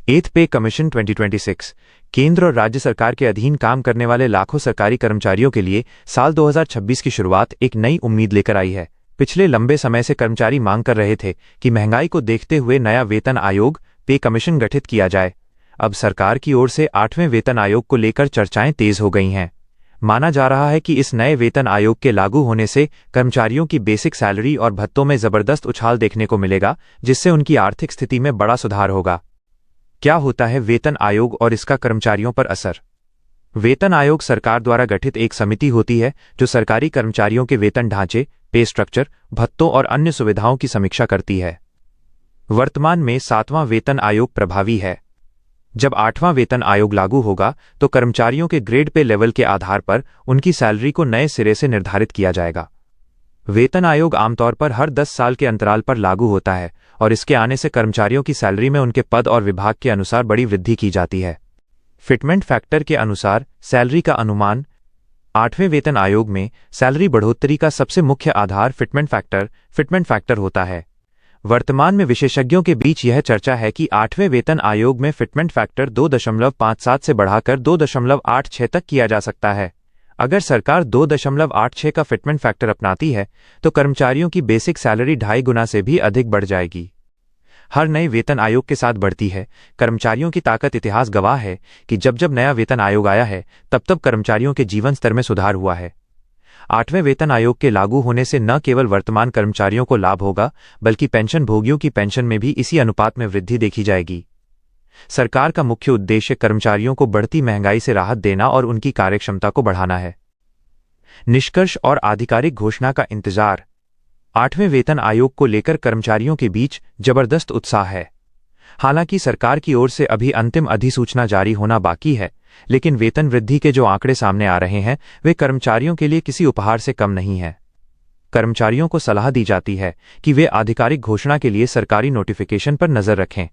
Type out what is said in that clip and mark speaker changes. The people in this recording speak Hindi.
Speaker 1: एथ पे कमीशन 2026 केंद्र और राज्य सरकार के अधीन काम करने वाले लाखों सरकारी कर्मचारियों के लिए साल 2026 की शुरुआत एक नई उम्मीद लेकर आई है। पिछले लंबे समय से कर्मचारी मांग कर रहे थे कि महंगाई को देखते हुए नया वेतन आयोग पे कमीशन गठित किया जाए। अब सरकार की ओर से 8वें वेतन आयोग को लेकर चर्चाएं तेज हो गई हैं। माना जा रहा है कि इस नए वेतन आयोग के लागू होने से कर्मचारियों की बेसिक सैलरी और भत्तों में जबरदस्त उछाल देखने को मिलेगा, जिससे उनकी आर्थिक स्थिति में बड़ा सुधार होगा। क्या होता है वेतन आयोग और इसका कर्मचारियों पर असर? वेतन आयोग सरकार द्वारा गठित एक समिति होती है जो सरकारी कर्मचारियों के वेतन ढांचे, पे स्ट्रक्चर, भत्तों और अन्य सुविधाओं की समीक्षा करती है। वर्तमान में 7वां वेतन आयोग प्रभावी है। जब 8वां वेतन आयोग लागू होगा तो कर्मचारियों के ग्रेड पे लेवल के आधार पर उनकी सैलरी को नए सिरे से निर्धारित किया जाएगा। वेतन आयोग आमतौर पर हर 10 साल के अंतराल पर लागू होता है और इसके आने से कर्मचारियों की सैलरी में उनके पद और विभाग के अनुसार बड़ी वृद्धि की जाती है। फिटमेंट फैक्टर के अनुसार सैलरी का अनुमान। 8वें वेतन आयोग में सैलरी बढ़ोतरी का सबसे मुख्य आधार फिटमेंट फैक्टर होता है। वर्तमान में विशेषज्ञों के बीच यह चर्चा है कि 8वें वेतन आयोग में फिटमेंट फैक्टर 2.57 से बढ़ाकर 2.86 तक किया जा सकता है। अगर सरकार 2.86 का फिटमेंट फैक्टर अपनाती है तो कर्मचारियों की बेसिक सैलरी 2.5 गुना से भी अधिक बढ़ जाएगी। हर नए वेतन आयोग के साथ बढ़ती है कर्मचारियों की ताकत। इतिहास गवाह है कि जब नया वेतन आयोग आया है तब कर्मचारियों के जीवन स्तर में सुधार हुआ है। 8वें वेतन आयोग के लागू होने से न केवल वर्तमान कर्मचारियों को लाभ होगा बल्कि पेंशन भोगियों की पेंशन में भी इसी अनुपात में वृद्धि देखी जाएगी। सरकार का मुख्य उद्देश्य कर्मचारियों को बढ़ती महंगाई से राहत देना और उनकी कार्यक्षमता को बढ़ाना है। निष्कर्ष और आधिकारिक घोषणा का इंतजार। 8वें वेतन आयोग को लेकर कर्मचारियों के बीच जबरदस्त उत्साह है। हालांकि सरकार की ओर से अभी अंतिम अधिसूचना जारी होना बाकी है, लेकिन वेतन वृद्धि के जो आंकड़े सामने आ रहे हैं वे कर्मचारियों के लिए किसी उपहार से कम नहीं हैं। कर्मचारियों को सलाह दी जाती है कि वे आधिकारिक घोषणा के लिए सरकारी नोटिफिकेशन पर नजर रखें।